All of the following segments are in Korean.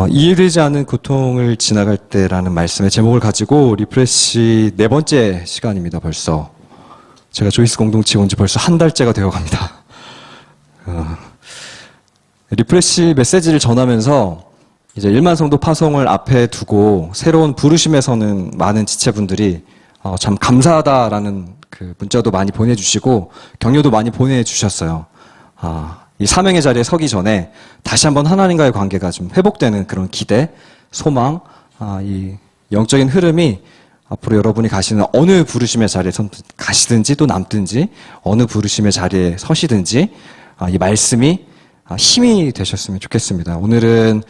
이해되지 않는 고통을 지나갈 때라는 말씀의 제목을 가지고 리프레시 네 번째 시간입니다, 벌써. 제가 조이스 공동체 온 지 벌써 한 달째가 되어 갑니다. 리프레시 메시지를 전하면서 이제 1만 성도 파송을 앞에 두고 새로운 부르심에 서는 많은 지체분들이 참 감사하다라는 그 문자도 많이 보내주시고 격려도 많이 보내주셨어요. 이 사명의 자리에 서기 전에 다시 한번 하나님과의 관계가 좀 회복되는 그런 기대, 소망, 이 영적인 흐름이 앞으로 여러분이 가시는 어느 부르심의 자리에 가시든지 또 남든지 어느 부르심의 자리에 서시든지 이 말씀이 힘이 되셨으면 좋겠습니다. 오늘은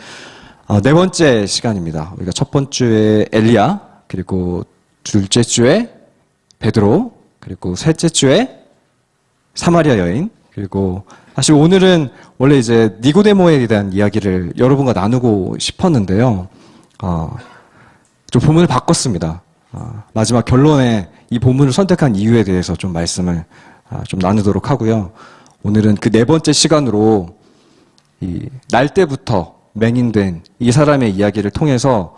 네 번째 시간입니다. 우리가 첫 번째 주에 엘리야, 그리고 둘째 주에 베드로, 그리고 셋째 주에 사마리아 여인, 그리고 사실 오늘은 원래 이제 니고데모에 대한 이야기를 여러분과 나누고 싶었는데요. 좀 본문을 바꿨습니다. 마지막 결론에 이 본문을 선택한 이유에 대해서 좀 말씀을 좀 나누도록 하고요. 오늘은 그 네 번째 시간으로 이 날 때부터 맹인된 이 사람의 이야기를 통해서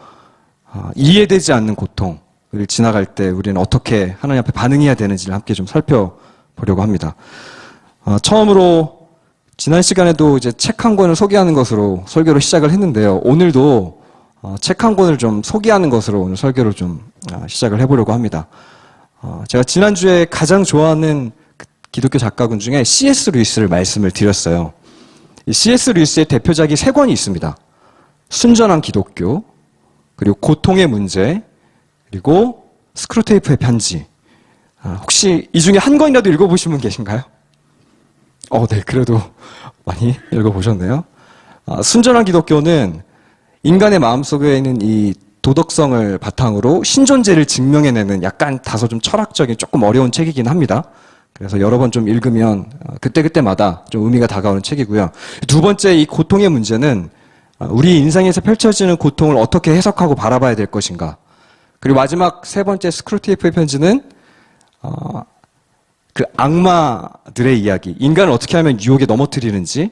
이해되지 않는 고통을 지나갈 때 우리는 어떻게 하나님 앞에 반응해야 되는지를 함께 좀 살펴보려고 합니다. 처음으로 지난 시간에도 이제 책 한 권을 소개하는 것으로 설교를 시작을 했는데요. 오늘도 책 한 권을 좀 소개하는 것으로 오늘 설교를 좀 시작을 해보려고 합니다. 제가 지난주에 가장 좋아하는 기독교 작가분 중에 C.S. 루이스를 말씀을 드렸어요. 이 C.S. 루이스의 대표작이 세 권이 있습니다. 순전한 기독교, 그리고 고통의 문제, 그리고 스크루테이프의 편지. 혹시 이 중에 한 권이라도 읽어보신 분 계신가요? 네, 그래도 많이 읽어보셨네요. 순전한 기독교는 인간의 마음속에 있는 이 도덕성을 바탕으로 신존재를 증명해내는 약간 다소 좀 철학적인 조금 어려운 책이긴 합니다. 그래서 여러 번 좀 읽으면 그때그때마다 좀 의미가 다가오는 책이고요. 두 번째 이 고통의 문제는 우리 인생에서 펼쳐지는 고통을 어떻게 해석하고 바라봐야 될 것인가. 그리고 마지막 세 번째 스크루테이프의 편지는 그 악마들의 이야기, 인간을 어떻게 하면 유혹에 넘어뜨리는지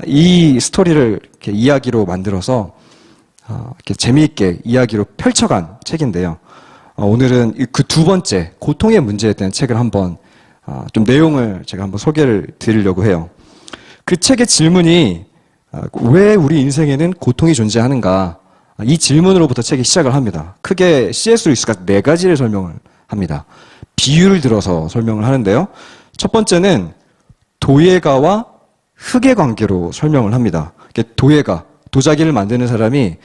이 스토리를 이렇게 이야기로 만들어서 이렇게 재미있게 이야기로 펼쳐간 책인데요. 오늘은 그 두 번째 고통의 문제에 대한 책을 한번 좀 내용을 제가 한번 소개를 드리려고 해요. 그 책의 질문이 왜 우리 인생에는 고통이 존재하는가? 이 질문으로부터 책이 시작을 합니다. 크게 C.S. 루이스가 네 가지를 설명을 합니다. 비유를 들어서 설명을 하는데요. 첫 번째는 도예가와 흙의 관계로 설명을 합니다. 도예가, 도자기를 만드는 사람이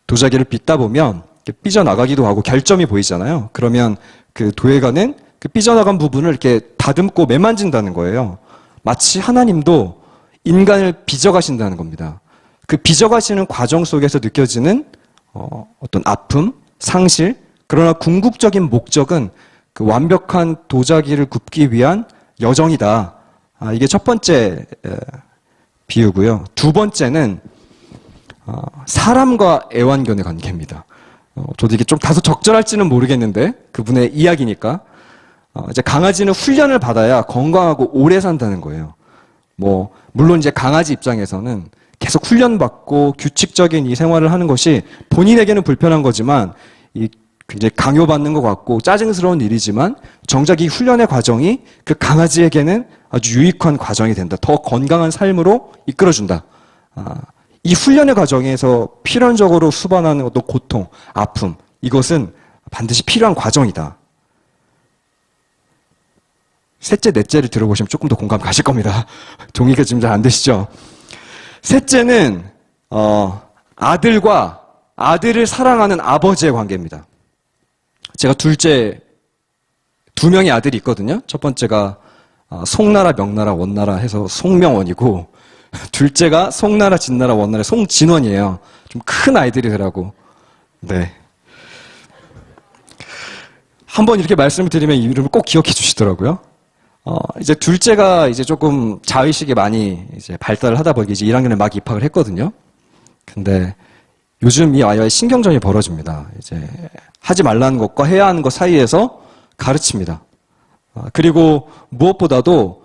도자기를 빚다 보면 삐져나가기도 하고 결점이 보이잖아요. 그러면 그 도예가는 그 삐져나간 부분을 이렇게 다듬고 매만진다는 거예요. 마치 하나님도 인간을 빚어가신다는 겁니다. 그 빚어가시는 과정 속에서 느껴지는 어떤 아픔, 상실, 그러나 궁극적인 목적은 그 완벽한 도자기를 굽기 위한 여정이다. 이게 첫 번째 비유고요. 두 번째는 사람과 애완견의 관계입니다. 저도 이게 좀 다소 적절할지는 모르겠는데 그분의 이야기니까 이제 강아지는 훈련을 받아야 건강하고 오래 산다는 거예요. 물론 이제 강아지 입장에서는 계속 훈련받고 규칙적인 이 생활을 하는 것이 본인에게는 불편한 거지만 굉장히 강요받는 것 같고 짜증스러운 일이지만 정작 이 훈련의 과정이 그 강아지에게는 아주 유익한 과정이 된다. 더 건강한 삶으로 이끌어준다. 이 훈련의 과정에서 필연적으로 수반하는 어떤 고통, 아픔, 이것은 반드시 필요한 과정이다. 셋째, 넷째를 들어보시면 조금 더 공감 가실 겁니다. 동의가 지금 잘 안 되시죠? 셋째는 아들과 아들을 사랑하는 아버지의 관계입니다. 제가 둘째 두 명의 아들이 있거든요. 첫 번째가 송나라, 명나라, 원나라 해서 송명원이고 둘째가 송나라, 진나라, 원나라 송진원이에요. 좀 큰 아이들이더라고. 네. 한번 이렇게 말씀을 드리면 이름을 꼭 기억해 주시더라고요. 이제 둘째가 이제 조금 자의식이 많이 이제 발달을 하다 보니 이제 1학년에 막 입학을 했거든요. 근데 요즘 이 아이와의 신경전이 벌어집니다. 이제 하지 말라는 것과 해야 하는 것 사이에서 가르칩니다. 그리고 무엇보다도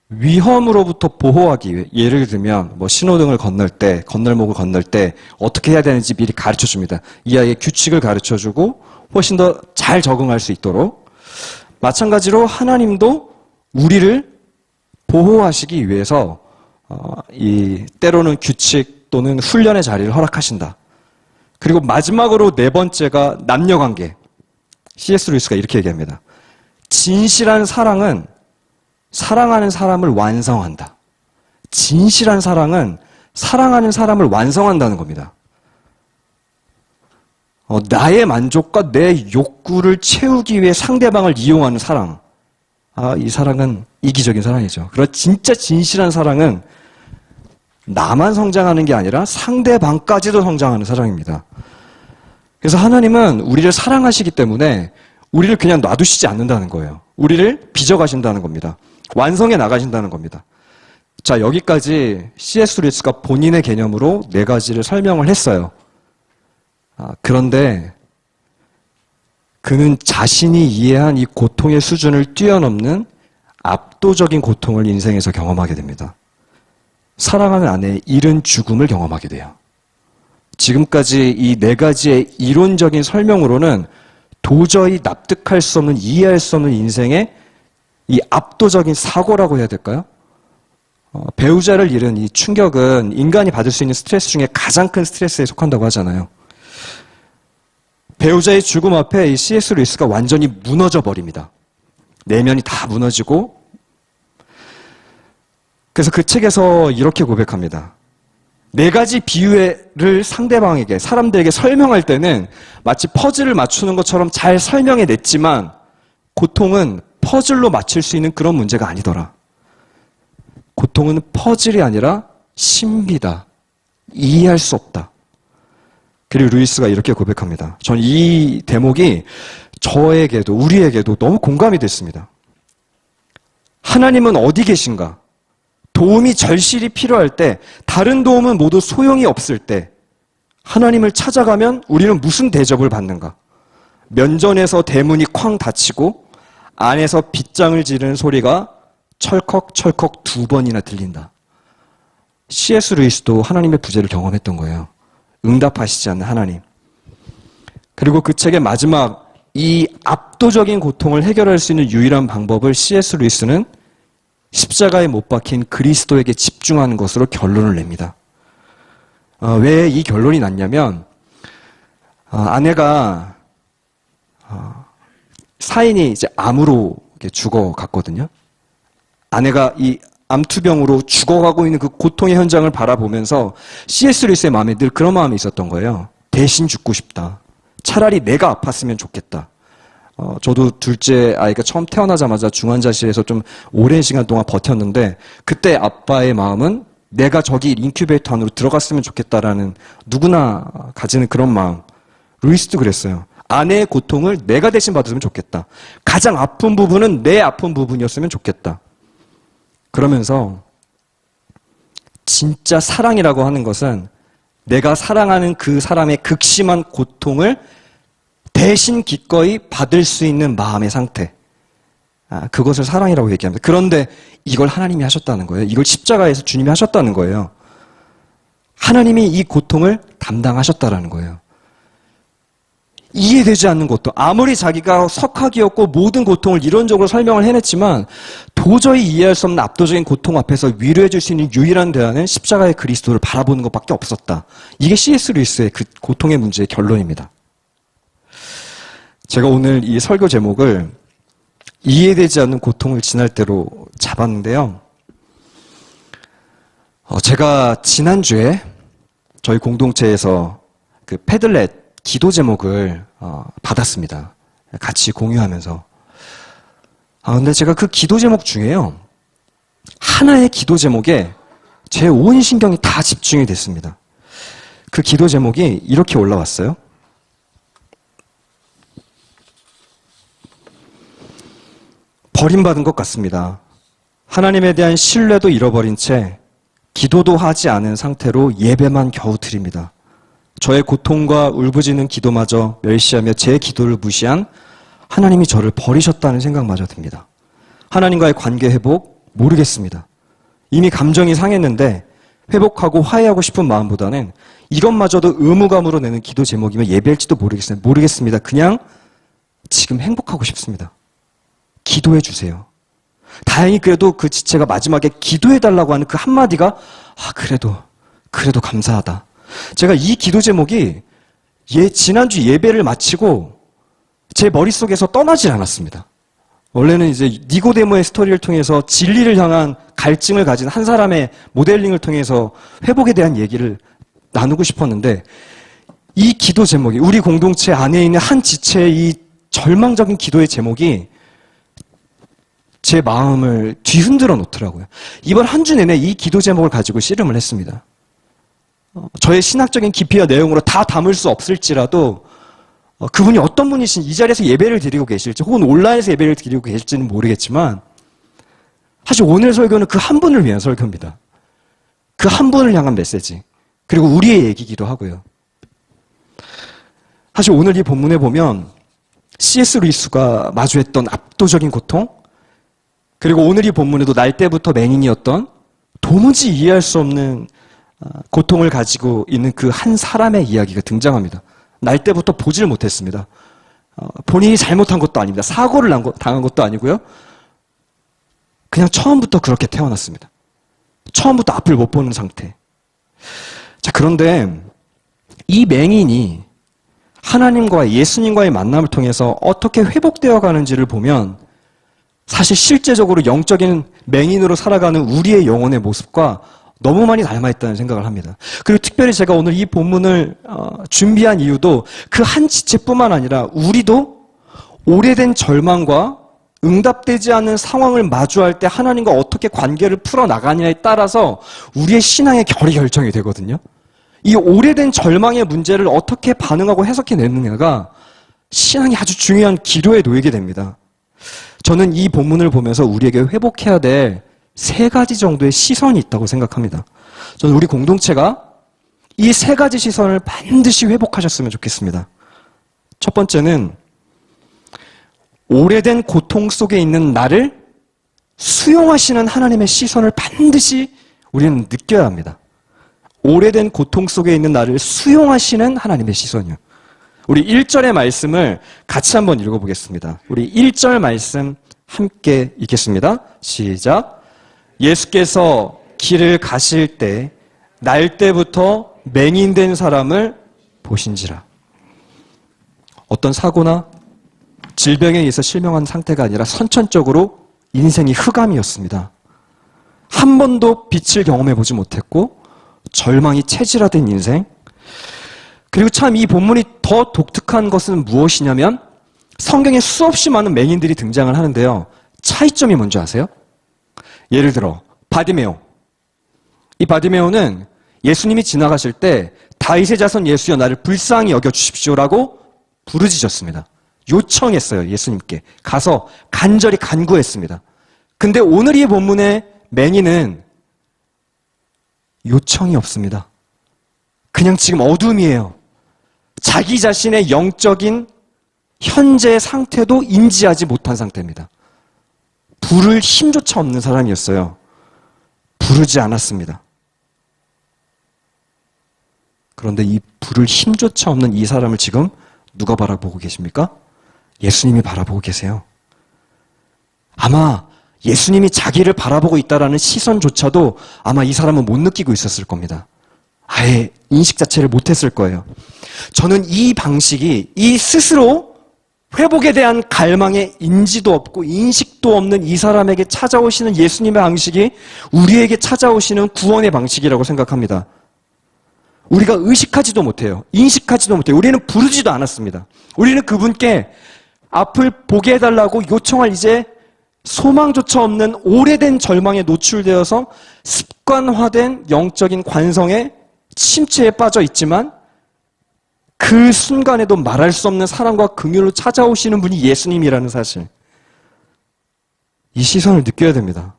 위험으로부터 보호하기 위해, 예를 들면 뭐 신호등을 건널 때, 건널목을 건널 때 어떻게 해야 되는지 미리 가르쳐 줍니다. 이 아이의 규칙을 가르쳐 주고 훨씬 더 잘 적응할 수 있도록. 마찬가지로 하나님도 우리를 보호하시기 위해서 이 때로는 규칙 또는 훈련의 자리를 허락하신다. 그리고 마지막으로 네 번째가 남녀관계. C.S. 루이스가 이렇게 얘기합니다. 진실한 사랑은 사랑하는 사람을 완성한다. 진실한 사랑은 사랑하는 사람을 완성한다는 겁니다. 나의 만족과 내 욕구를 채우기 위해 상대방을 이용하는 사랑. 이 사랑은 이기적인 사랑이죠. 그러나 진짜 진실한 사랑은 나만 성장하는 게 아니라 상대방까지도 성장하는 사랑입니다. 그래서 하나님은 우리를 사랑하시기 때문에 우리를 그냥 놔두시지 않는다는 거예요. 우리를 빚어가신다는 겁니다. 완성해 나가신다는 겁니다. 자, 여기까지 C.S. 루이스가 본인의 개념으로 네 가지를 설명을 했어요. 그런데 그는 자신이 이해한 이 고통의 수준을 뛰어넘는 압도적인 고통을 인생에서 경험하게 됩니다. 사랑하는 아내의 이른 죽음을 경험하게 돼요. 지금까지 이 네 가지의 이론적인 설명으로는 도저히 납득할 수 없는, 이해할 수 없는 인생의 이 압도적인 사고라고 해야 될까요? 배우자를 잃은 이 충격은 인간이 받을 수 있는 스트레스 중에 가장 큰 스트레스에 속한다고 하잖아요. 배우자의 죽음 앞에 이 C.S. 루이스가 완전히 무너져 버립니다. 내면이 다 무너지고, 그래서 그 책에서 이렇게 고백합니다. 네 가지 비유를 상대방에게, 사람들에게 설명할 때는 마치 퍼즐을 맞추는 것처럼 잘 설명해 냈지만 고통은 퍼즐로 맞출 수 있는 그런 문제가 아니더라. 고통은 퍼즐이 아니라 신비다. 이해할 수 없다. 그리고 루이스가 이렇게 고백합니다. 전 이 대목이 저에게도, 우리에게도 너무 공감이 됐습니다. 하나님은 어디 계신가? 도움이 절실히 필요할 때, 다른 도움은 모두 소용이 없을 때 하나님을 찾아가면 우리는 무슨 대접을 받는가? 면전에서 대문이 쾅 닫히고 안에서 빗장을 지르는 소리가 철컥철컥 2번이나 들린다. C.S. 루이스도 하나님의 부재를 경험했던 거예요. 응답하시지 않는 하나님. 그리고 그 책의 마지막 이 압도적인 고통을 해결할 수 있는 유일한 방법을 C.S. 루이스는 십자가에 못 박힌 그리스도에게 집중하는 것으로 결론을 냅니다. 왜 이 결론이 났냐면, 아내가 사인이 이제 암으로 죽어갔거든요. 아내가 이 암투병으로 죽어가고 있는 그 고통의 현장을 바라보면서 C.S. 루이스의 마음에 늘 그런 마음이 있었던 거예요. 대신 죽고 싶다. 차라리 내가 아팠으면 좋겠다. 저도 둘째 아이가 처음 태어나자마자 중환자실에서 좀 오랜 시간 동안 버텼는데, 그때 아빠의 마음은 내가 저기 인큐베이터 안으로 들어갔으면 좋겠다라는, 누구나 가지는 그런 마음. 루이스도 그랬어요. 아내의 고통을 내가 대신 받았으면 좋겠다. 가장 아픈 부분은 내 아픈 부분이었으면 좋겠다. 그러면서 진짜 사랑이라고 하는 것은 내가 사랑하는 그 사람의 극심한 고통을 대신 기꺼이 받을 수 있는 마음의 상태. 그것을 사랑이라고 얘기합니다. 그런데 이걸 하나님이 하셨다는 거예요. 이걸 십자가에서 주님이 하셨다는 거예요. 하나님이 이 고통을 담당하셨다라는 거예요. 이해되지 않는 것도, 아무리 자기가 석학이었고 모든 고통을 이론적으로 설명을 해냈지만 도저히 이해할 수 없는 압도적인 고통 앞에서 위로해 줄 수 있는 유일한 대안은 십자가의 그리스도를 바라보는 것밖에 없었다. 이게 C.S. 루이스의 그 고통의 문제의 결론입니다. 제가 오늘 이 설교 제목을 이해되지 않는 고통을 지날 대로 잡았는데요. 제가 지난주에 저희 공동체에서 그 패들렛 기도 제목을 받았습니다. 같이 공유하면서. 근데 제가 그 기도 제목 중에요, 하나의 기도 제목에 제 온 신경이 다 집중이 됐습니다. 그 기도 제목이 이렇게 올라왔어요. 버림받은 것 같습니다. 하나님에 대한 신뢰도 잃어버린 채 기도도 하지 않은 상태로 예배만 겨우 드립니다. 저의 고통과 울부짖는 기도마저 멸시하며 제 기도를 무시한 하나님이 저를 버리셨다는 생각마저 듭니다. 하나님과의 관계 회복 모르겠습니다. 이미 감정이 상했는데 회복하고 화해하고 싶은 마음보다는 이것마저도 의무감으로 내는 기도 제목이면 예배일지도 모르겠습니다. 그냥 지금 행복하고 싶습니다. 기도해 주세요. 다행히 그래도 그 지체가 마지막에 기도해 달라고 하는 그 한마디가 그래도 감사하다. 제가 이 기도 제목이 지난주 예배를 마치고 제 머릿속에서 떠나질 않았습니다. 원래는 이제 니고데모의 스토리를 통해서 진리를 향한 갈증을 가진 한 사람의 모델링을 통해서 회복에 대한 얘기를 나누고 싶었는데 이 기도 제목이 우리 공동체 안에 있는 한 지체의 이 절망적인 기도의 제목이 제 마음을 뒤흔들어 놓더라고요. 이번 한 주 내내 이 기도 제목을 가지고 씨름을 했습니다. 저의 신학적인 깊이와 내용으로 다 담을 수 없을지라도 그분이 어떤 분이신지 이 자리에서 예배를 드리고 계실지 혹은 온라인에서 예배를 드리고 계실지는 모르겠지만 사실 오늘 설교는 그 한 분을 위한 설교입니다. 그 한 분을 향한 메시지 그리고 우리의 얘기기도 하고요. 사실 오늘 이 본문에 보면 C.S. 루이스가 마주했던 압도적인 고통 그리고 오늘 이 본문에도 날 때부터 맹인이었던 도무지 이해할 수 없는 고통을 가지고 있는 그 한 사람의 이야기가 등장합니다. 날 때부터 보질 못했습니다. 본인이 잘못한 것도 아닙니다. 사고를 당한 것도 아니고요. 그냥 처음부터 그렇게 태어났습니다. 처음부터 앞을 못 보는 상태. 자, 그런데 이 맹인이 하나님과 예수님과의 만남을 통해서 어떻게 회복되어 가는지를 보면 사실 실제적으로 영적인 맹인으로 살아가는 우리의 영혼의 모습과 너무 많이 닮아있다는 생각을 합니다. 그리고 특별히 제가 오늘 이 본문을 준비한 이유도 그 한 지체뿐만 아니라 우리도 오래된 절망과 응답되지 않는 상황을 마주할 때 하나님과 어떻게 관계를 풀어나가느냐에 따라서 우리의 신앙의 결이 결정이 되거든요. 이 오래된 절망의 문제를 어떻게 반응하고 해석해내느냐가 신앙이 아주 중요한 기로에 놓이게 됩니다. 저는 이 본문을 보면서 우리에게 회복해야 될 3가지 정도의 시선이 있다고 생각합니다. 저는 우리 공동체가 이 3가지 시선을 반드시 회복하셨으면 좋겠습니다. 첫 번째는 오래된 고통 속에 있는 나를 수용하시는 하나님의 시선을 반드시 우리는 느껴야 합니다. 오래된 고통 속에 있는 나를 수용하시는 하나님의 시선이요. 우리 1절의 말씀을 같이 한번 읽어보겠습니다. 우리 1절 말씀 함께 읽겠습니다. 시작. 예수께서 길을 가실 때 날 때부터 맹인된 사람을 보신지라. 어떤 사고나 질병에 의해서 실명한 상태가 아니라 선천적으로 인생이 흑암이었습니다. 한 번도 빛을 경험해보지 못했고 절망이 체질화된 인생. 그리고 참 이 본문이 더 독특한 것은 무엇이냐면 성경에 수없이 많은 맹인들이 등장을 하는데요. 차이점이 뭔지 아세요? 예를 들어 바디메오. 이 바디메오는 예수님이 지나가실 때 다윗의 자손 예수여 나를 불쌍히 여겨주십시오라고 부르짖었습니다. 요청했어요. 예수님께. 가서 간절히 간구했습니다. 근데 오늘 이 본문의 맹인은 요청이 없습니다. 그냥 지금 어둠이에요. 자기 자신의 영적인 현재의 상태도 인지하지 못한 상태입니다. 부를 힘조차 없는 사람이었어요. 부르지 않았습니다. 그런데 이 부를 힘조차 없는 이 사람을 지금 누가 바라보고 계십니까? 예수님이 바라보고 계세요. 아마 예수님이 자기를 바라보고 있다라는 시선조차도 아마 이 사람은 못 느끼고 있었을 겁니다. 아예 인식 자체를 못했을 거예요. 저는 이 방식이 이 스스로 회복에 대한 갈망의 인지도 없고 인식도 없는 이 사람에게 찾아오시는 예수님의 방식이 우리에게 찾아오시는 구원의 방식이라고 생각합니다. 우리가 의식하지도 못해요. 인식하지도 못해요. 우리는 부르지도 않았습니다. 우리는 그분께 앞을 보게 해달라고 요청할 이제 소망조차 없는 오래된 절망에 노출되어서 습관화된 영적인 관성의 침체에 빠져 있지만 그 순간에도 말할 수 없는 사랑과 긍휼로 찾아오시는 분이 예수님이라는 사실. 이 시선을 느껴야 됩니다.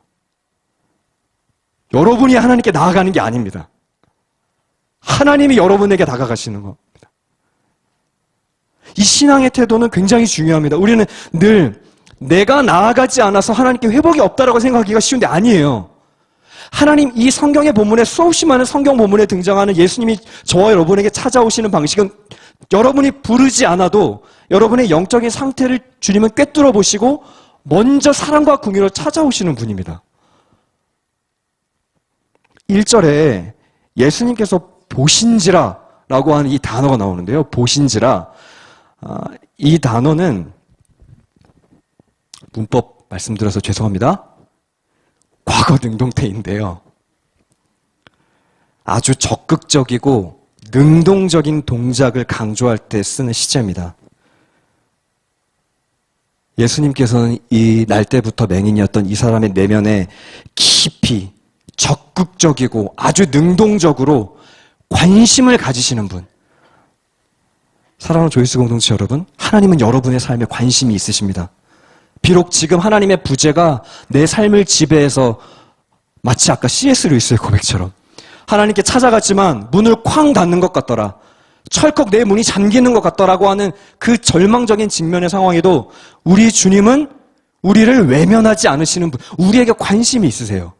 여러분이 하나님께 나아가는 게 아닙니다. 하나님이 여러분에게 다가가시는 겁니다. 이 신앙의 태도는 굉장히 중요합니다. 우리는 늘 내가 나아가지 않아서 하나님께 회복이 없다라고 생각하기가 쉬운데 아니에요. 하나님 이 성경의 본문에 수없이 많은 성경 본문에 등장하는 예수님이 저와 여러분에게 찾아오시는 방식은 여러분이 부르지 않아도 여러분의 영적인 상태를 주님은 꿰뚫어 보시고 먼저 사랑과 긍휼로 찾아오시는 분입니다. 1절에 예수님께서 보신지라 라고 하는 이 단어가 나오는데요. 보신지라. 이 단어는 문법 말씀드려서 죄송합니다. 과거 능동태인데요. 아주 적극적이고 능동적인 동작을 강조할 때 쓰는 시제입니다. 예수님께서는 이 날 때부터 맹인이었던 이 사람의 내면에 깊이 적극적이고 아주 능동적으로 관심을 가지시는 분. 사랑하는 조이스 공동체 여러분, 하나님은 여러분의 삶에 관심이 있으십니다. 비록 지금 하나님의 부재가 내 삶을 지배해서 마치 아까 C.S. 루이스의 고백처럼 하나님께 찾아갔지만 문을 쾅 닫는 것 같더라. 철컥 내 문이 잠기는 것 같더라고 하는 그 절망적인 직면의 상황에도 우리 주님은 우리를 외면하지 않으시는 분, 우리에게 관심이 있으세요.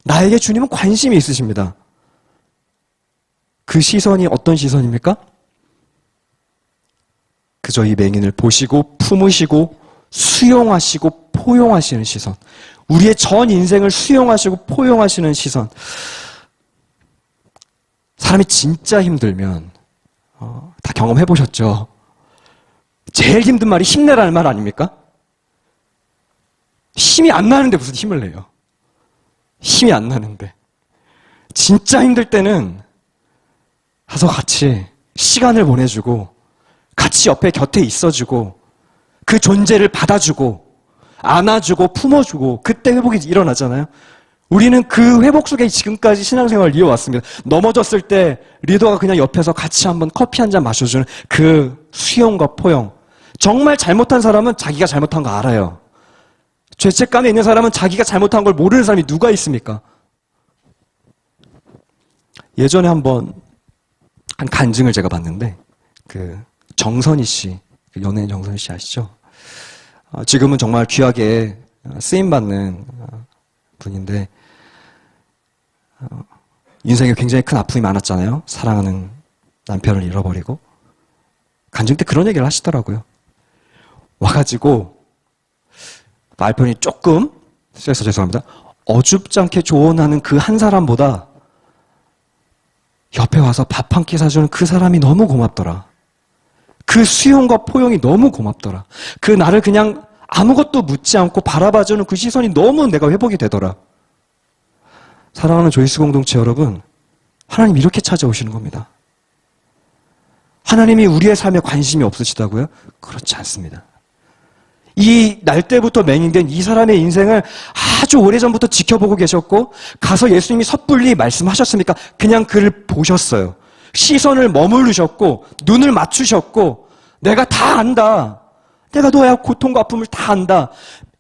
나에게 주님은 관심이 있으십니다. 그 시선이 어떤 시선입니까? 그저 이 맹인을 보시고 품으시고 수용하시고 포용하시는 시선. 우리의 전 인생을 수용하시고 포용하시는 시선. 사람이 진짜 힘들면 다 경험해 보셨죠? 제일 힘든 말이 힘내라는 말 아닙니까? 힘이 안 나는데 무슨 힘을 내요? 힘이 안 나는데. 진짜 힘들 때는 가서 같이 시간을 보내주고 같이 옆에 곁에 있어주고 그 존재를 받아주고 안아주고 품어주고 그때 회복이 일어나잖아요. 우리는 그 회복 속에 지금까지 신앙생활을 이어왔습니다. 넘어졌을 때 리더가 그냥 옆에서 같이 한번 커피 한 잔 마셔주는 그 수용과 포용. 정말 잘못한 사람은 자기가 잘못한 거 알아요. 죄책감에 있는 사람은 자기가 잘못한 걸 모르는 사람이 누가 있습니까? 예전에 한번 한 간증을 제가 봤는데 그 정선희 씨, 연예인 정선희 씨 아시죠? 지금은 정말 귀하게 쓰임받는 분인데 인생에 굉장히 큰 아픔이 많았잖아요. 사랑하는 남편을 잃어버리고 간증 때 그런 얘기를 하시더라고요. 와가지고 말편이 조금 세서 죄송합니다. 어줍지 않게 조언하는 그 한 사람보다 옆에 와서 밥 한 끼 사주는 그 사람이 너무 고맙더라. 그 수용과 포용이 너무 고맙더라. 그 나를 그냥 아무것도 묻지 않고 바라봐주는 그 시선이 너무 내가 회복이 되더라. 사랑하는 조이스 공동체 여러분, 하나님 이렇게 찾아오시는 겁니다. 하나님이 우리의 삶에 관심이 없으시다고요? 그렇지 않습니다. 이 날 때부터 맹인된 이 사람의 인생을 아주 오래전부터 지켜보고 계셨고 가서 예수님이 섣불리 말씀하셨습니까? 그냥 그를 보셨어요. 시선을 머무르셨고 눈을 맞추셨고 내가 다 안다. 내가 너의 고통과 아픔을 다 안다.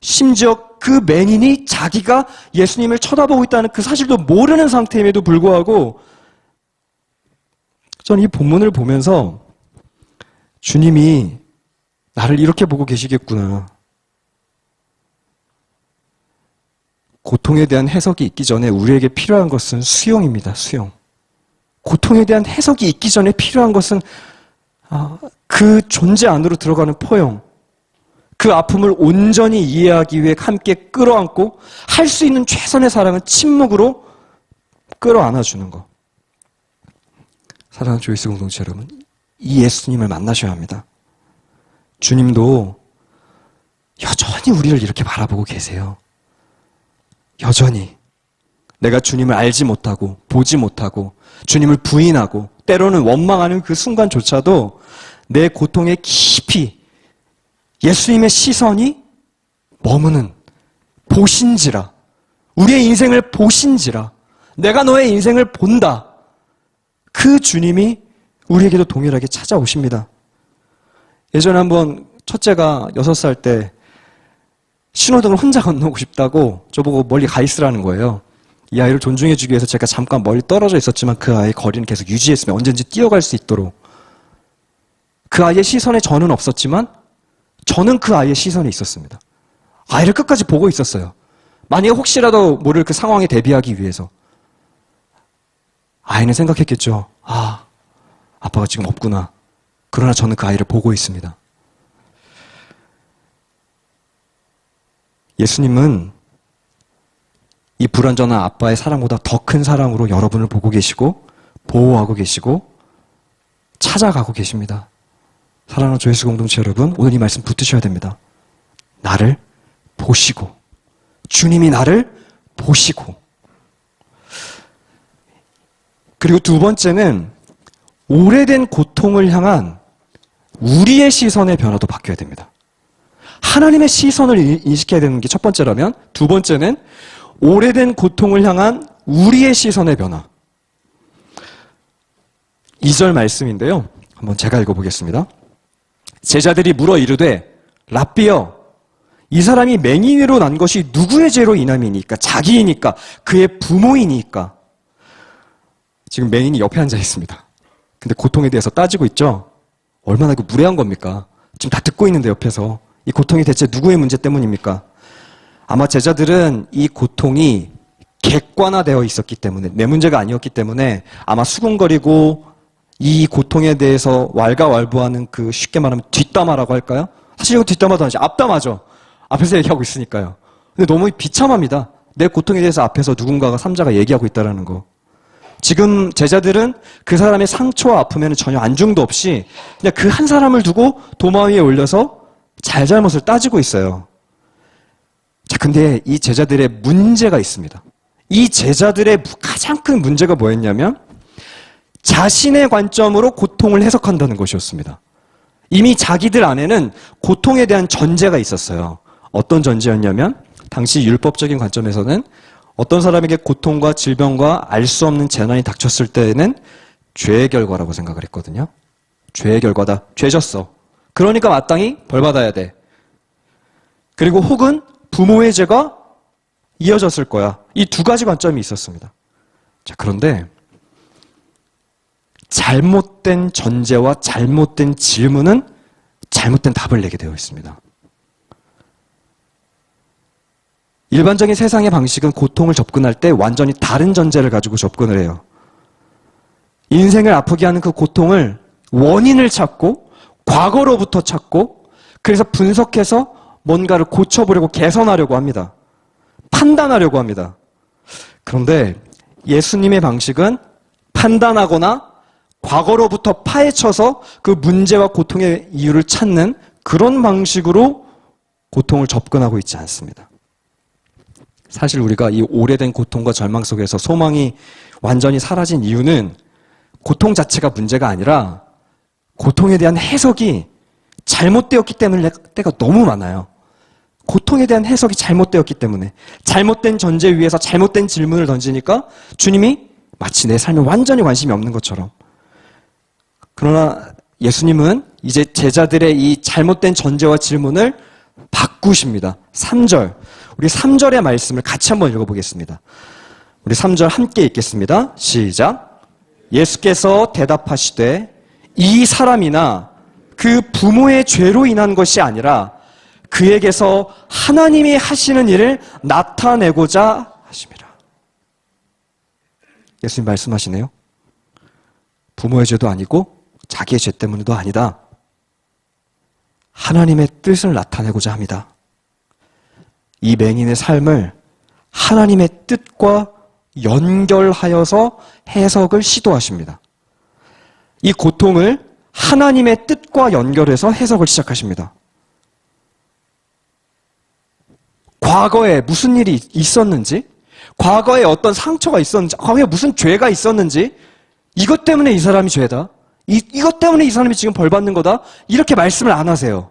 심지어 그 맹인이 자기가 예수님을 쳐다보고 있다는 그 사실도 모르는 상태임에도 불구하고 저는 이 본문을 보면서 주님이 나를 이렇게 보고 계시겠구나. 고통에 대한 해석이 있기 전에 우리에게 필요한 것은 수용입니다. 수용. 고통에 대한 해석이 있기 전에 필요한 것은 그 존재 안으로 들어가는 포용. 그 아픔을 온전히 이해하기 위해 함께 끌어안고 할 수 있는 최선의 사랑은 침묵으로 끌어안아주는 것. 사랑하는 조이스 공동체 여러분, 이 예수님을 만나셔야 합니다. 주님도 여전히 우리를 이렇게 바라보고 계세요. 여전히 내가 주님을 알지 못하고 보지 못하고 주님을 부인하고 때로는 원망하는 그 순간조차도 내 고통에 깊이 예수님의 시선이 머무는 보신지라, 우리의 인생을 보신지라, 내가 너의 인생을 본다. 그 주님이 우리에게도 동일하게 찾아오십니다. 예전에 한번 첫째가 6살 때 신호등을 혼자 건너고 싶다고 저보고 멀리 가 있으라는 거예요. 이 아이를 존중해주기 위해서 제가 잠깐 멀리 떨어져 있었지만 그 아이의 거리는 계속 유지했으면 언제든지 뛰어갈 수 있도록. 그 아이의 시선에 저는 없었지만 저는 그 아이의 시선에 있었습니다. 아이를 끝까지 보고 있었어요. 만약에 혹시라도 모를 그 상황에 대비하기 위해서. 아이는 생각했겠죠. 아, 아빠가 지금 없구나. 그러나 저는 그 아이를 보고 있습니다. 예수님은 이 불완전한 아빠의 사랑보다 더 큰 사랑으로 여러분을 보고 계시고 보호하고 계시고 찾아가고 계십니다. 사랑하는 조회수 공동체 여러분, 오늘 이 말씀 붙드셔야 됩니다. 나를 보시고, 주님이 나를 보시고. 그리고 두 번째는 오래된 고통을 향한 우리의 시선의 변화도 바뀌어야 됩니다. 하나님의 시선을 인식해야 되는 게 첫 번째라면, 두 번째는 오래된 고통을 향한 우리의 시선의 변화. 2절 말씀인데요. 한번 제가 읽어보겠습니다. 제자들이 물어 이르되 랍비여, 이 사람이 맹인으로 난 것이 누구의 죄로 인함이니까? 자기이니까? 그의 부모이니까? 지금 맹인이 옆에 앉아 있습니다. 근데 고통에 대해서 따지고 있죠? 얼마나 이거 무례한 겁니까? 지금 다 듣고 있는데 옆에서. 이 고통이 대체 누구의 문제 때문입니까? 아마 제자들은 이 고통이 객관화되어 있었기 때문에, 내 문제가 아니었기 때문에 아마 수군거리고 이 고통에 대해서 왈가왈부하는 그 쉽게 말하면 뒷담화라고 할까요? 사실 이거 뒷담화도 아니지, 앞담화죠. 앞에서 얘기하고 있으니까요. 근데 너무 비참합니다. 내 고통에 대해서 앞에서 누군가가 삼자가 얘기하고 있다는 거. 지금 제자들은 그 사람의 상처와 아픔에는 전혀 안중도 없이 그냥 그 한 사람을 두고 도마 위에 올려서 잘잘못을 따지고 있어요. 자, 근데 이 제자들의 문제가 있습니다. 이 제자들의 가장 큰 문제가 뭐였냐면 자신의 관점으로 고통을 해석한다는 것이었습니다. 이미 자기들 안에는 고통에 대한 전제가 있었어요. 어떤 전제였냐면 당시 율법적인 관점에서는 어떤 사람에게 고통과 질병과 알 수 없는 재난이 닥쳤을 때에는 죄의 결과라고 생각을 했거든요. 죄의 결과다. 죄졌어. 그러니까 마땅히 벌 받아야 돼. 그리고 혹은 부모의 죄가 이어졌을 거야. 이 두 가지 관점이 있었습니다. 자, 그런데 잘못된 전제와 잘못된 질문은 잘못된 답을 내게 되어 있습니다. 일반적인 세상의 방식은 고통을 접근할 때 완전히 다른 전제를 가지고 접근을 해요. 인생을 아프게 하는 그 고통을 원인을 찾고 과거로부터 찾고 그래서 분석해서 뭔가를 고쳐보려고 개선하려고 합니다. 판단하려고 합니다. 그런데 예수님의 방식은 판단하거나 과거로부터 파헤쳐서 그 문제와 고통의 이유를 찾는 그런 방식으로 고통을 접근하고 있지 않습니다. 사실 우리가 이 오래된 고통과 절망 속에서 소망이 완전히 사라진 이유는 고통 자체가 문제가 아니라 고통에 대한 해석이 잘못되었기 때문일 때가 너무 많아요. 고통에 대한 해석이 잘못되었기 때문에 잘못된 전제 위에서 잘못된 질문을 던지니까 주님이 마치 내 삶에 완전히 관심이 없는 것처럼. 그러나 예수님은 이제 제자들의 이 잘못된 전제와 질문을 바꾸십니다. 3절. 우리 3절의 말씀을 같이 한번 읽어보겠습니다. 우리 3절 함께 읽겠습니다. 시작. 예수께서 대답하시되 이 사람이나 그 부모의 죄로 인한 것이 아니라 그에게서 하나님이 하시는 일을 나타내고자 하심이라. 예수님 말씀하시네요. 부모의 죄도 아니고 자기의 죄 때문에도 아니다. 하나님의 뜻을 나타내고자 합니다. 이 맹인의 삶을 하나님의 뜻과 연결하여서 해석을 시도하십니다. 이 고통을 하나님의 뜻과 연결해서 해석을 시작하십니다. 과거에 무슨 일이 있었는지, 과거에 어떤 상처가 있었는지, 과거에 무슨 죄가 있었는지, 이것 때문에 이 사람이 죄다. 이것 때문에 이 사람이 지금 벌 받는 거다. 이렇게 말씀을 안 하세요.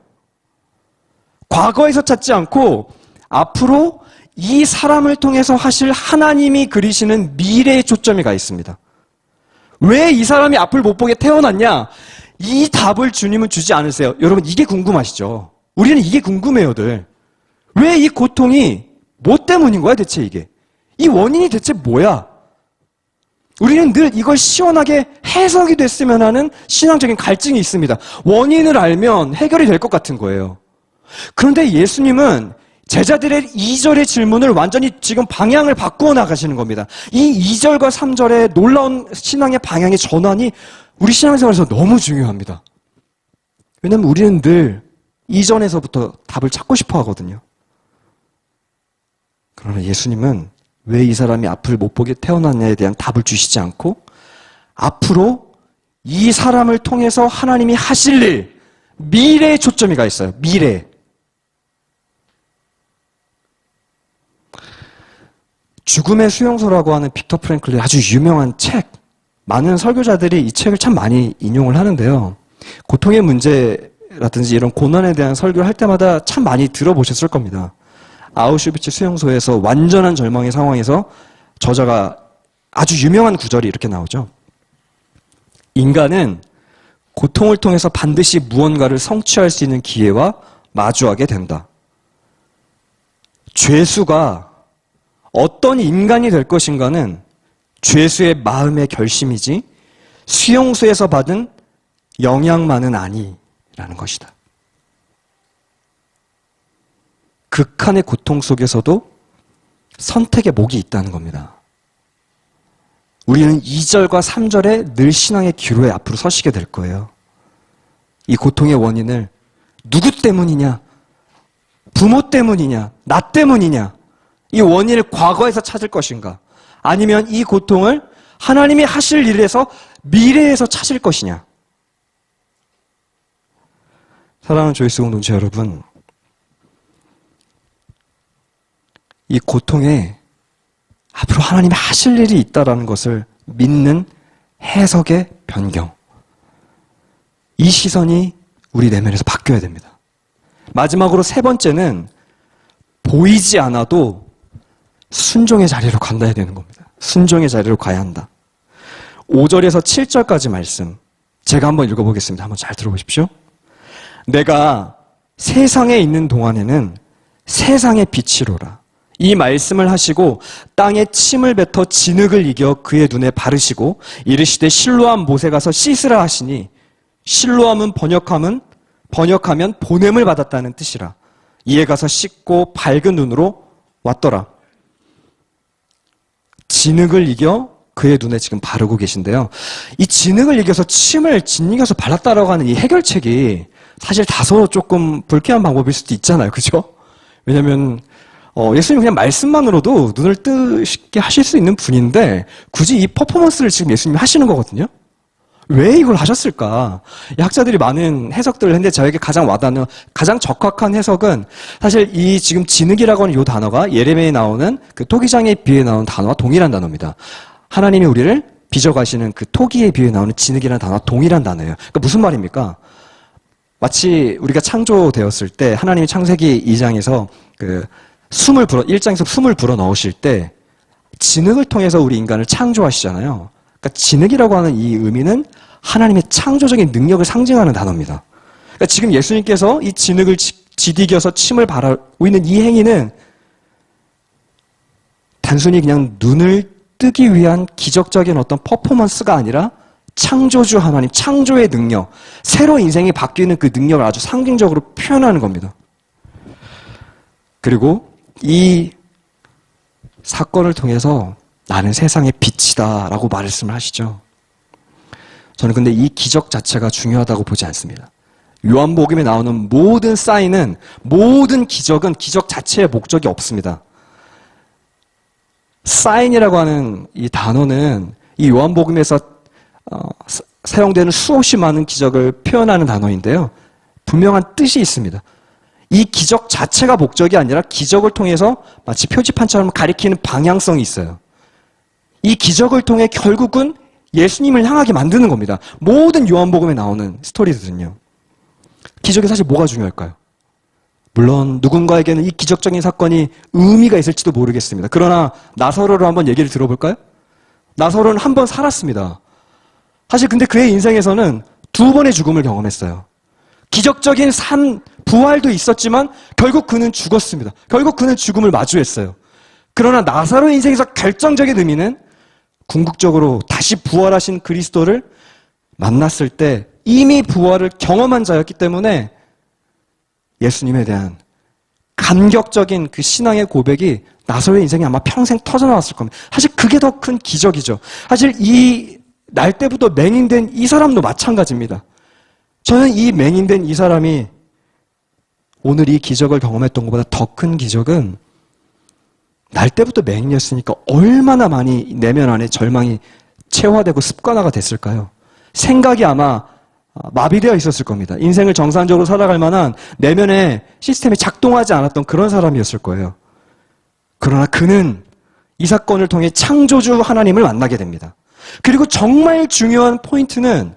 과거에서 찾지 않고 앞으로 이 사람을 통해서 하실 하나님이 그리시는 미래의 초점이 가 있습니다. 왜 이 사람이 앞을 못 보게 태어났냐? 이 답을 주님은 주지 않으세요. 여러분, 이게 궁금하시죠? 우리는 이게 궁금해요들. 왜 이 고통이 뭐 때문인 거야 대체 이게? 이 원인이 대체 뭐야? 우리는 늘 이걸 시원하게 해석이 됐으면 하는 신앙적인 갈증이 있습니다. 원인을 알면 해결이 될 것 같은 거예요. 그런데 예수님은 제자들의 2절의 질문을 완전히 지금 방향을 바꾸어 나가시는 겁니다. 이 2절과 3절의 놀라운 신앙의 방향의 전환이 우리 신앙생활에서 너무 중요합니다. 왜냐하면 우리는 늘 이전에서부터 답을 찾고 싶어 하거든요. 그러나 예수님은 왜 이 사람이 앞을 못 보게 태어났냐에 대한 답을 주시지 않고 앞으로 이 사람을 통해서 하나님이 하실 일, 미래에 초점이 가 있어요. 미래. 죽음의 수용소라고 하는 빅터 프랭클의 아주 유명한 책, 많은 설교자들이 이 책을 참 많이 인용을 하는데요. 고통의 문제라든지 이런 고난에 대한 설교를 할 때마다 참 많이 들어보셨을 겁니다. 아우슈비츠 수용소에서 완전한 절망의 상황에서 저자가 아주 유명한 구절이 이렇게 나오죠. 인간은 고통을 통해서 반드시 무언가를 성취할 수 있는 기회와 마주하게 된다. 죄수가 어떤 인간이 될 것인가는 죄수의 마음의 결심이지 수용소에서 받은 영향만은 아니라는 것이다. 극한의 고통 속에서도 선택의 목이 있다는 겁니다. 우리는 2절과 3절에 늘 신앙의 기로에 앞으로 서시게 될 거예요. 이 고통의 원인을 누구 때문이냐? 부모 때문이냐? 나 때문이냐? 이 원인을 과거에서 찾을 것인가? 아니면 이 고통을 하나님이 하실 일에서 미래에서 찾을 것이냐? 사랑하는 조이스 공동체 여러분, 이 고통에 앞으로 하나님이 하실 일이 있다는 것을 믿는 해석의 변경. 이 시선이 우리 내면에서 바뀌어야 됩니다. 마지막으로 세 번째는 보이지 않아도 순종의 자리로 간다야 되는 겁니다. 순종의 자리로 가야 한다. 5절에서 7절까지 말씀 제가 한번 읽어보겠습니다. 한번 잘 들어보십시오. 내가 세상에 있는 동안에는 세상의 빛이로라. 이 말씀을 하시고 땅에 침을 뱉어 진흙을 이겨 그의 눈에 바르시고 이르시되 실로암 못에 가서 씻으라 하시니 실로암은 번역하면 보냄을 받았다는 뜻이라. 이에 가서 씻고 밝은 눈으로 왔더라. 진흙을 이겨 그의 눈에 지금 바르고 계신데요. 이 진흙을 이겨서 침을 짓이겨서 발랐다라고 하는 이 해결책이 사실 다소 조금 불쾌한 방법일 수도 있잖아요. 그죠? 왜냐면 예수님 그냥 말씀만으로도 눈을 뜨게 하실 수 있는 분인데 굳이 이 퍼포먼스를 지금 예수님이 하시는 거거든요. 왜 이걸 하셨을까? 이 학자들이 많은 해석들을 했는데 저에게 가장 와닿는, 가장 적합한 해석은 사실 이 지금 진흙이라고 하는 이 단어가 예레미야에 나오는 그 토기장의 비유에 나오는 단어와 동일한 단어입니다. 하나님이 우리를 빚어가시는 그 토기의 비유에 나오는 진흙이라는 단어와 동일한 단어예요. 그러니까 무슨 말입니까? 마치 우리가 창조되었을 때 하나님이 창세기 2장에서 그 1장에서 숨을 불어 넣으실 때 진흙을 통해서 우리 인간을 창조하시잖아요. 그러니까 진흙이라고 하는 이 의미는 하나님의 창조적인 능력을 상징하는 단어입니다. 그러니까 지금 예수님께서 이 진흙을 지디겨서 침을 바르고 있는 이 행위는 단순히 그냥 눈을 뜨기 위한 기적적인 어떤 퍼포먼스가 아니라 창조주 하나님, 창조의 능력, 새로 인생이 바뀌는 그 능력을 아주 상징적으로 표현하는 겁니다. 그리고 이 사건을 통해서 나는 세상의 빛이다 라고 말씀을 하시죠. 저는 근데 이 기적 자체가 중요하다고 보지 않습니다. 요한복음에 나오는 모든 사인은, 모든 기적은 기적 자체의 목적이 없습니다. 사인이라고 하는 이 단어는 이 요한복음에서 사용되는 수없이 많은 기적을 표현하는 단어인데요. 분명한 뜻이 있습니다. 이 기적 자체가 목적이 아니라 기적을 통해서 마치 표지판처럼 가리키는 방향성이 있어요. 이 기적을 통해 결국은 예수님을 향하게 만드는 겁니다. 모든 요한복음에 나오는 스토리들은요. 기적이 사실 뭐가 중요할까요? 물론 누군가에게는 이 기적적인 사건이 의미가 있을지도 모르겠습니다. 그러나 나사로를 한번 얘기를 들어볼까요? 나사로는 한 번 살았습니다. 사실 근데 그의 인생에서는 2번의 죽음을 경험했어요. 기적적인 부활도 있었지만 결국 그는 죽었습니다. 결국 그는 죽음을 마주했어요. 그러나 나사로의 인생에서 결정적인 의미는 궁극적으로 다시 부활하신 그리스도를 만났을 때 이미 부활을 경험한 자였기 때문에 예수님에 대한 감격적인 그 신앙의 고백이 나사로의 인생에 아마 평생 터져나왔을 겁니다. 사실 그게 더 큰 기적이죠. 사실 이 날때부터 맹인된 이 사람도 마찬가지입니다. 저는 이 맹인된 이 사람이 오늘 이 기적을 경험했던 것보다 더 큰 기적은 날때부터 맹인이었으니까 얼마나 많이 내면 안에 절망이 체화되고 습관화가 됐을까요? 생각이 아마 마비되어 있었을 겁니다. 인생을 정상적으로 살아갈 만한 내면의 시스템이 작동하지 않았던 그런 사람이었을 거예요. 그러나 그는 이 사건을 통해 창조주 하나님을 만나게 됩니다. 그리고 정말 중요한 포인트는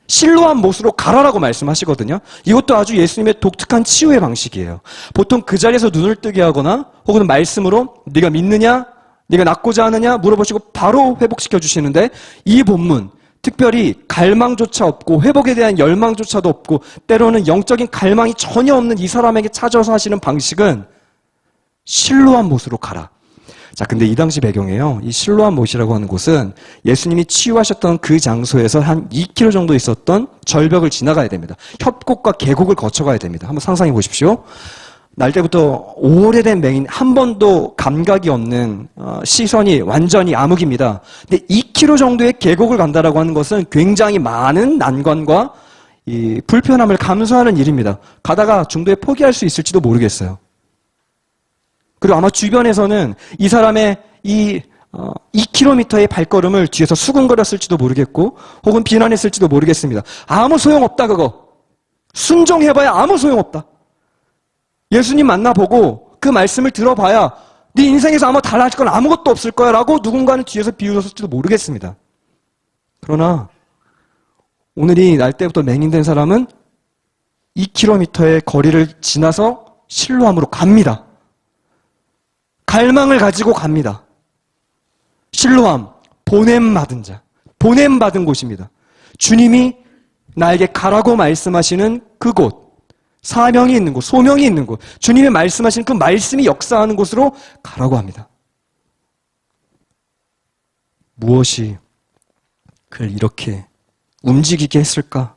실로암 못으로 가라라고 말씀하시거든요. 이것도 아주 예수님의 독특한 치유의 방식이에요. 보통 그 자리에서 눈을 뜨게 하거나 혹은 말씀으로 네가 믿느냐? 네가 낫고자 하느냐? 물어보시고 바로 회복시켜 주시는데 이 본문 특별히 갈망조차 없고 회복에 대한 열망조차도 없고 때로는 영적인 갈망이 전혀 없는 이 사람에게 찾아서 하시는 방식은 실로암 못으로 가라. 자, 근데 이 당시 배경에요. 이 실로암 못이라고 하는 곳은 예수님이 치유하셨던 그 장소에서 한 2km 정도 있었던 절벽을 지나가야 됩니다. 협곡과 계곡을 거쳐가야 됩니다. 한번 상상해 보십시오. 날 때부터 오래된 맹인, 한 번도 감각이 없는 시선이 완전히 암흑입니다. 근데 2km 정도의 계곡을 간다라고 하는 것은 굉장히 많은 난관과 이 불편함을 감수하는 일입니다. 가다가 중도에 포기할 수 있을지도 모르겠어요. 그리고 아마 주변에서는 이 사람의 이 2km의 발걸음을 뒤에서 수근거렸을지도 모르겠고 혹은 비난했을지도 모르겠습니다. 아무 소용없다 그거. 순종해봐야 아무 소용없다. 예수님 만나보고 그 말씀을 들어봐야 네 인생에서 아마 달라질 건 아무것도 없을 거야 라고 누군가는 뒤에서 비웃었을지도 모르겠습니다. 그러나 오늘 이 날 때부터 맹인된 사람은 2km의 거리를 지나서 실로암으로 갑니다. 갈망을 가지고 갑니다. 실로암, 보냄받은 자, 보냄받은 곳입니다. 주님이 나에게 가라고 말씀하시는 그곳, 사명이 있는 곳, 소명이 있는 곳, 주님의 말씀하시는 그 말씀이 역사하는 곳으로 가라고 합니다. 무엇이 그를 이렇게 움직이게 했을까?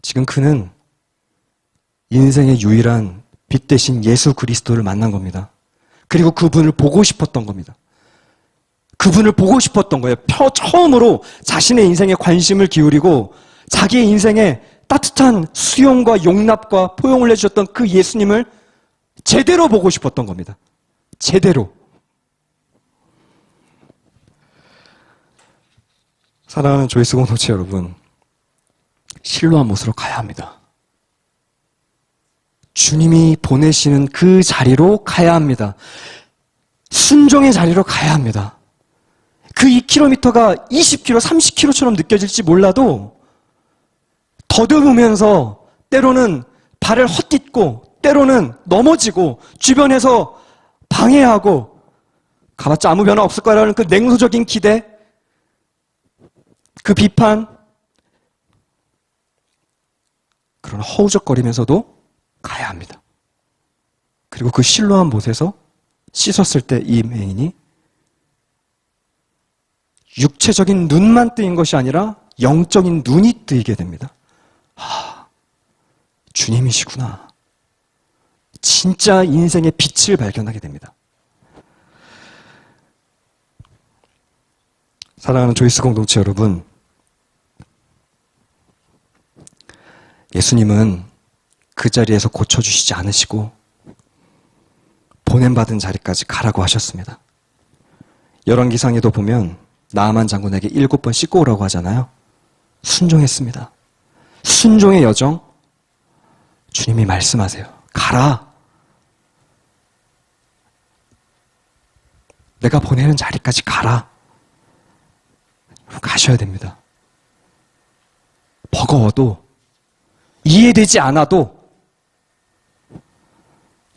지금 그는 인생의 유일한 빛 대신 예수 그리스도를 만난 겁니다. 그리고 그분을 보고 싶었던 겁니다. 그분을 보고 싶었던 거예요. 처음으로 자신의 인생에 관심을 기울이고 자기의 인생에 따뜻한 수용과 용납과 포용을 해주셨던 그 예수님을 제대로 보고 싶었던 겁니다. 제대로. 사랑하는 조이스 공동체 여러분, 실로암 못으로 가야 합니다. 주님이 보내시는 그 자리로 가야 합니다. 순종의 자리로 가야 합니다. 그 2km가 20km, 30km처럼 느껴질지 몰라도 더듬으면서 때로는 발을 헛딛고 때로는 넘어지고 주변에서 방해하고 가봤자 아무 변화 없을 거라는 그 냉소적인 기대, 그 비판, 그런 허우적거리면서도 가야 합니다. 그리고 그 실로암 못에서 씻었을 때 이 맹인이 육체적인 눈만 뜨인 것이 아니라 영적인 눈이 뜨이게 됩니다. 주님이시구나. 진짜 인생의 빛을 발견하게 됩니다. 사랑하는 조이스 공동체 여러분, 예수님은 그 자리에서 고쳐주시지 않으시고 보냄받은 자리까지 가라고 하셨습니다. 열왕기상에도 보면 나아만 장군에게 7번 씻고 오라고 하잖아요. 순종했습니다. 순종의 여정, 주님이 말씀하세요. 가라. 내가 보내는 자리까지 가라. 가셔야 됩니다. 버거워도, 이해되지 않아도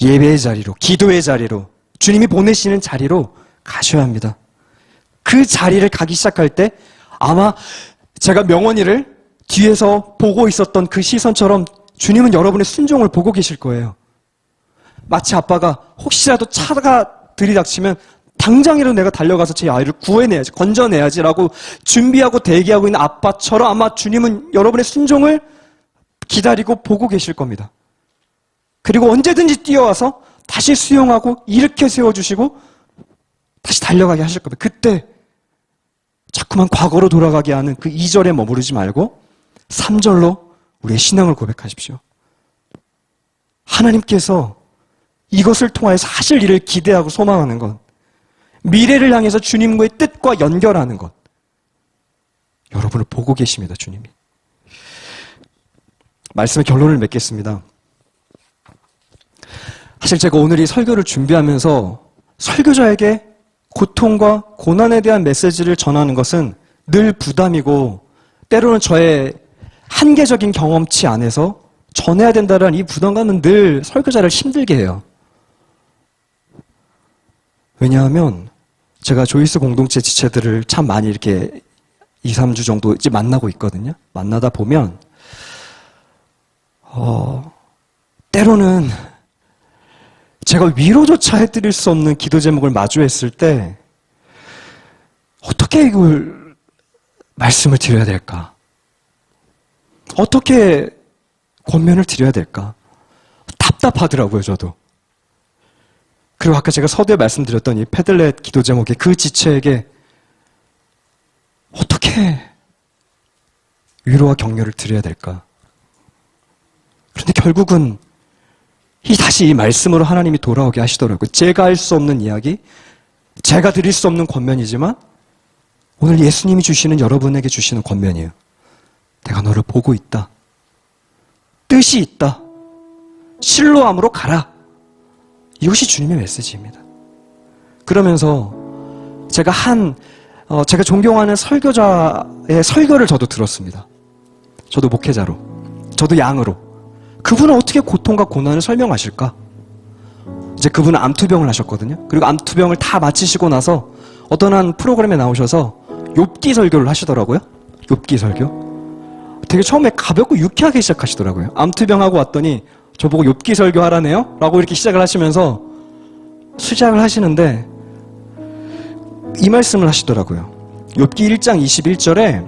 예배의 자리로, 기도의 자리로, 주님이 보내시는 자리로 가셔야 합니다. 그 자리를 가기 시작할 때 아마 제가 명원이를 뒤에서 보고 있었던 그 시선처럼 주님은 여러분의 순종을 보고 계실 거예요. 마치 아빠가 혹시라도 차가 들이닥치면 당장이라도 내가 달려가서 제 아이를 구해내야지, 건져내야지라고 준비하고 대기하고 있는 아빠처럼 아마 주님은 여러분의 순종을 기다리고 보고 계실 겁니다. 그리고 언제든지 뛰어와서 다시 수용하고 일으켜 세워주시고 다시 달려가게 하실 겁니다. 그때 자꾸만 과거로 돌아가게 하는 그 2절에 머무르지 말고 3절로 우리의 신앙을 고백하십시오. 하나님께서 이것을 통하여서 하실 일을 기대하고 소망하는 것, 미래를 향해서 주님과의 뜻과 연결하는 것, 여러분을 보고 계십니다, 주님이. 말씀의 결론을 맺겠습니다. 사실 제가 오늘 이 설교를 준비하면서 설교자에게 고통과 고난에 대한 메시지를 전하는 것은 늘 부담이고 때로는 저의 한계적인 경험치 안에서 전해야 된다는 이 부담감은 늘 설교자를 힘들게 해요. 왜냐하면 제가 조이스 공동체 지체들을 참 많이 이렇게 2, 3주 정도 이제 만나고 있거든요. 만나다 보면 때로는 제가 위로조차 해드릴 수 없는 기도 제목을 마주했을 때 어떻게 이걸 말씀을 드려야 될까? 어떻게 권면을 드려야 될까? 답답하더라고요, 저도. 그리고 아까 제가 서두에 말씀드렸던 이 패들렛 기도 제목의 그 지체에게 어떻게 위로와 격려를 드려야 될까? 그런데 결국은 다시 이 말씀으로 하나님이 돌아오게 하시더라고요. 제가 할 수 없는 이야기, 제가 드릴 수 없는 권면이지만 오늘 예수님이 주시는 여러분에게 주시는 권면이에요. 내가 너를 보고 있다. 뜻이 있다. 실로암으로 가라. 이것이 주님의 메시지입니다. 그러면서 제가 제가 존경하는 설교자의 설교를 저도 들었습니다. 저도 목회자로, 저도 양으로. 그분은 어떻게 고통과 고난을 설명하실까? 이제 그분은 암투병을 하셨거든요. 그리고 암투병을 다 마치시고 나서 어떤 한 프로그램에 나오셔서 욥기 설교를 하시더라고요. 욥기 설교. 되게 처음에 가볍고 유쾌하게 시작하시더라고요. 암투병하고 왔더니 저보고 욥기 설교 하라네요? 라고 이렇게 시작을 하시면서 시작을 하시는데 이 말씀을 하시더라고요. 욥기 1장 21절에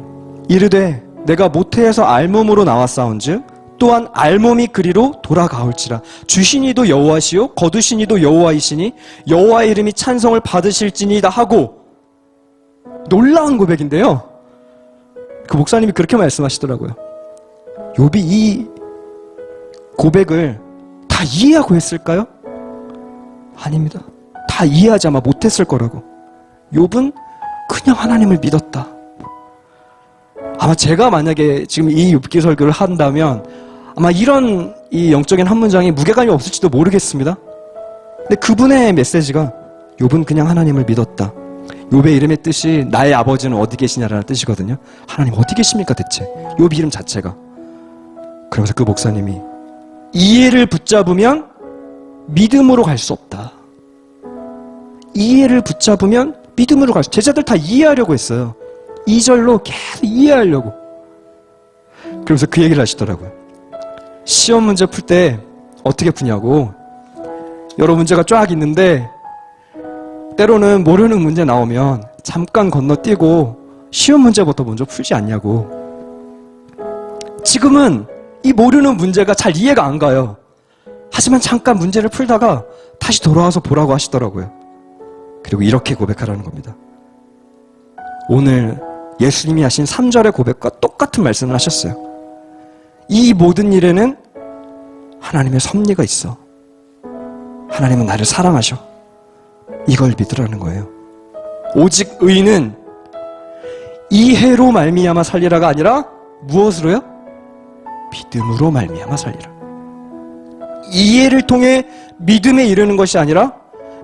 이르되 내가 모태에서 알몸으로 나왔사온즉 또한 알몸이 그리로 돌아가올지라. 주시니도 여호와시요 거두시니도 여호와이시니 여호와의 이름이 찬송을 받으실지니이다 하고, 놀라운 고백인데요. 그 목사님이 그렇게 말씀하시더라고요. 욥이 이 고백을 다 이해하고 했을까요? 아닙니다. 다 이해하지 아마 못했을 거라고. 욥은 그냥 하나님을 믿었다. 아마 제가 만약에 지금 이 욥기 설교를 한다면 아마 이런 이 영적인 한 문장이 무게감이 없을지도 모르겠습니다. 근데 그분의 메시지가 욥은 그냥 하나님을 믿었다. 욥의 이름의 뜻이 나의 아버지는 어디 계시냐라는 뜻이거든요. 하나님 어디 계십니까 대체? 욥 이름 자체가. 그러면서 그 목사님이 이해를 붙잡으면 믿음으로 갈 수 없다. 이해를 붙잡으면 믿음으로 갈 수. 제자들 다 이해하려고 했어요. 2절로 계속 이해하려고. 그러면서 그 얘기를 하시더라고요. 시험 문제 풀 때 어떻게 푸냐고. 여러 문제가 쫙 있는데 때로는 모르는 문제 나오면 잠깐 건너뛰고 쉬운 문제부터 먼저 풀지 않냐고. 지금은 이 모르는 문제가 잘 이해가 안 가요. 하지만 잠깐 문제를 풀다가 다시 돌아와서 보라고 하시더라고요. 그리고 이렇게 고백하라는 겁니다. 오늘 예수님이 하신 3절의 고백과 똑같은 말씀을 하셨어요. 이 모든 일에는 하나님의 섭리가 있어. 하나님은 나를 사랑하셔. 이걸 믿으라는 거예요. 오직 의인은 이해로 말미암아 살리라가 아니라 무엇으로요? 믿음으로 말미암아 살리라. 이해를 통해 믿음에 이르는 것이 아니라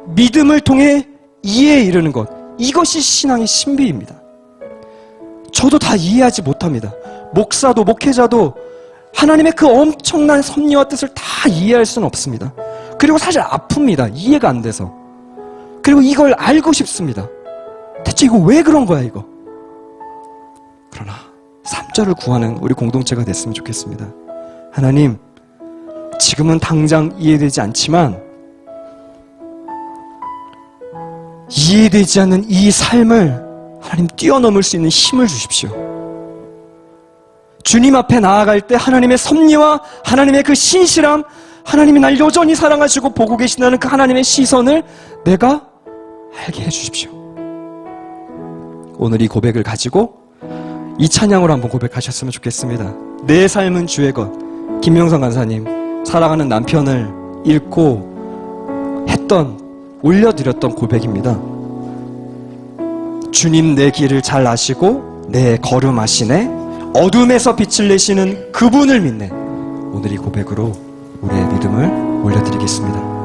믿음을 통해 이해에 이르는 것. 이것이 신앙의 신비입니다. 저도 다 이해하지 못합니다. 목사도 목회자도 하나님의 그 엄청난 섭리와 뜻을 다 이해할 수는 없습니다. 그리고 사실 아픕니다. 이해가 안 돼서. 그리고 이걸 알고 싶습니다. 대체 이거 왜 그런 거야 이거. 그러나 3절을 구하는 우리 공동체가 됐으면 좋겠습니다. 하나님, 지금은 당장 이해되지 않지만 이해되지 않는 이 삶을 하나님 뛰어넘을 수 있는 힘을 주십시오. 주님 앞에 나아갈 때 하나님의 섭리와 하나님의 그 신실함, 하나님이 날 여전히 사랑하시고 보고 계신다는 그 하나님의 시선을 내가 알게 해주십시오. 오늘 이 고백을 가지고 이 찬양으로 한번 고백하셨으면 좋겠습니다. 내 삶은 주의 것. 김명성 간사님, 사랑하는 남편을 잃고 했던, 올려드렸던 고백입니다. 주님 내 길을 잘 아시고 내 걸음 아시네. 어둠에서 빛을 내시는 그분을 믿네. 오늘 이 고백으로 우리의 믿음을 올려드리겠습니다.